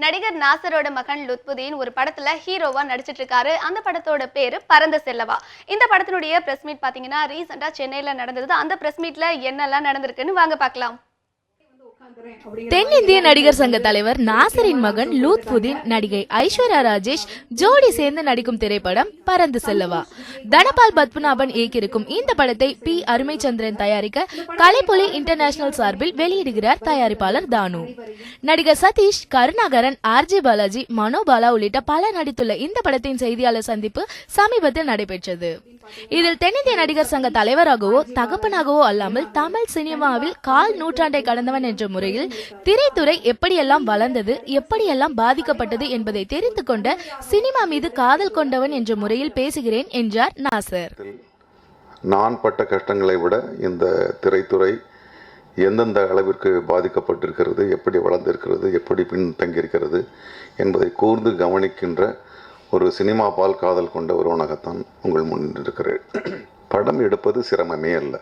நடிகர் நாசரோட மகன் லுத்புதீன் ஒரு படத்துல ஹீரோவா நடிச்சிட்டு இருக்காரு. அந்த படத்தோட பேரு பரந்த செல்லவா. இந்த படத்தினுடைய பிரஸ் மீட் பாத்தீங்கன்னா ரீசெண்டா சென்னையில நடந்தது. அந்த பிரஸ் மீட்ல என்னெல்லாம் நடந்திருக்குன்னு வாங்க பார்க்கலாம். தென்னிந்திய நடிகர் சங்க தலைவர் நாசரின் மகன் லுத்புதீன் நடிகை ஐஸ்வர்யா ராஜேஷ் ஜோடி சேர்ந்து நடிக்கும் திரைப்படம் பரந்து செல்லவா. தனபால் பத்மநாபன் இயக்கியிருக்கும் இந்த படத்தை பி அருமைச்சந்திரன் தயாரிக்க கலைப்புலி இன்டர்நேஷனல் சார்பில் வெளியிடுகிறார் தயாரிப்பாளர் தானு. நடிகர் சதீஷ், கருணாகரன், ஆர்ஜே பாலாஜி, மனோபாலா உள்ளிட்ட பலர் நடித்துள்ள இந்த படத்தின் செய்தியாளர் சந்திப்பு சமீபத்தில் நடைபெற்றது. இதில் தென்னிந்திய நடிகர் சங்க தலைவராகவோ தகப்பனாகவோ அல்லாமல் தமிழ் சினிமாவில் கால் நூற்றாண்டை கடந்தவன் என்ற முறையில் திரைத்துறை எப்படியெல்லாம் வளர்ந்தது, எப்படியெல்லாம் பாதிக்கப்பட்டது என்பதை தெரிந்து கொண்ட சினிமா மீது காதல் கொண்டவன் என்ற முறையில் பேசுகிறேன் என்றார் நாசர். நான் பட்ட கஷ்டங்களை விட இந்த திரைத்துறை எந்தெந்த அளவிற்கு பாதிக்கப்பட்டிருக்கிறது, எப்படி வளர்ந்திருக்கிறது, எப்படி பின்தங்கியிருக்கிறது என்பதை கூர்ந்து கவனிக்கின்ற ஒரு சினிமா பால் காதல் கொண்ட ஒருவனாகத்தான் உங்கள் முன் இருக்கிறேன். படம் எடுப்பது சிரமமே அல்ல.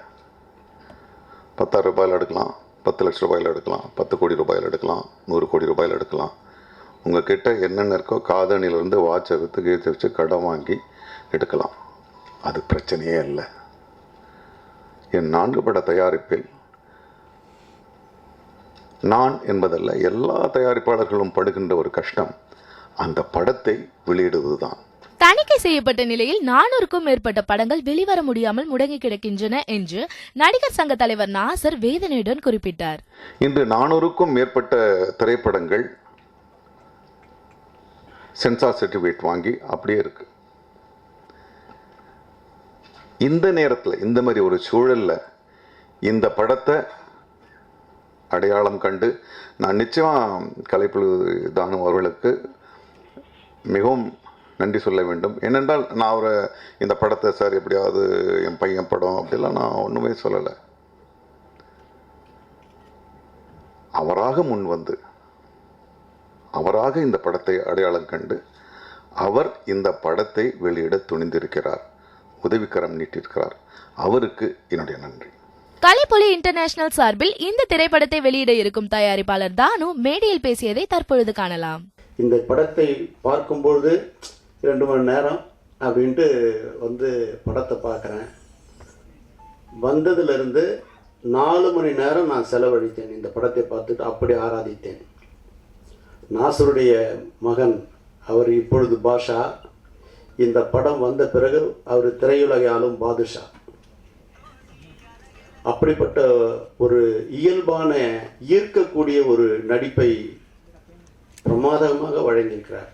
10,000 ரூபாயில் எடுக்கலாம், 10 லட்ச ரூபாயில் எடுக்கலாம், 10 கோடி ரூபாயில் எடுக்கலாம், 100 கோடி ரூபாயில் எடுக்கலாம். உங்கள் கிட்ட என்னென்ன இருக்கோ காதணியிலிருந்து வாட்சை விற்று கீழ்த்து வச்சு கடன் வாங்கி எடுக்கலாம். அது பிரச்சனையே இல்லை. என் 4 பட தயாரிப்பில் நான் என்பதல்ல, எல்லா தயாரிப்பாளர்களும் படுகின்ற ஒரு கஷ்டம் அந்த படத்தை வெளியிடுவதுதான். தணிக்கை செய்யப்பட்ட நிலையில் 400க்கும் மேற்பட்ட படங்கள் வெளிவர முடியாமல் முடங்கி கிடக்கின்றன என்று நடிகர் சங்க தலைவர் நாசர் வேதனையுடன் குறிப்பிட்டார். இன்று 400க்கும் மேற்பட்ட திரைப்படங்கள் சென்சார் சர்டிபிகேட் வாங்கி அப்படியே இருக்கு. இந்த நேரத்தில், இந்த மாதிரி ஒரு சூழல்ல இந்த படத்தை அடையாளம் கண்டு நான் நிச்சயம் கலைப்புலி தானு அவர்களுக்கு மிகவும் நன்றி சொல்ல வேண்டும். ஏனென்றால் நான் அவரை இந்த படத்தை சார் எப்படியாவது என் பையன் படம் அப்படிலாம் நான் ஒன்றுமே சொல்லலை. அவராக முன் வந்து அவராக இந்த படத்தை அடையாளம் கண்டு அவர் இந்த படத்தை வெளியிட துணிந்திருக்கிறார், உதவிக்கரம் நீட்டிருக்கிறார். அவருக்கு என்னுடைய நன்றி. கலைப்புலி இன்டர்நேஷனல் சார்பில் இந்த திரைப்படத்தை வெளியிட இருக்கும் தயாரிப்பாளர் தானு மேடையில் பேசியதை தற்பொழுது காணலாம். இந்த படத்தை பார்க்கும்பொழுது 2 மணி நேரம் அப்படின்ட்டு வந்து படத்தை பார்க்குறேன். வந்ததுலேருந்து 4 மணி நேரம் நான் செலவழித்தேன். இந்த படத்தை பார்த்துட்டு அப்படி ஆராதித்தேன். நாசருடைய மகன் அவர் இப்பொழுது பாஷா. இந்த படம் வந்த பிறகு அவர் திரையுலகை ஆளும் பாதுஷா. அப்படிப்பட்ட ஒரு இயல்பான ஈர்க்கக்கூடிய ஒரு நடிப்பை பிரமாதமாக வழங்கியிருக்கிறார்.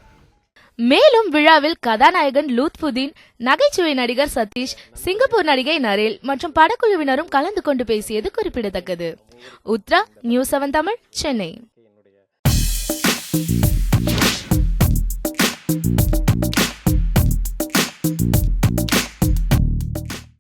மேலும் விழாவில் கதாநாயகன் லுத்புதீன், நகைச்சுவை நடிகர் சதீஷ், சிங்கப்பூர் நடிகை நரேல் மற்றும் படக்குழுவினரும் கலந்து கொண்டு பேசியது குறிப்பிடத்தக்கது. உத்ரா, நியூஸ் 7 தமிழ், சென்னை.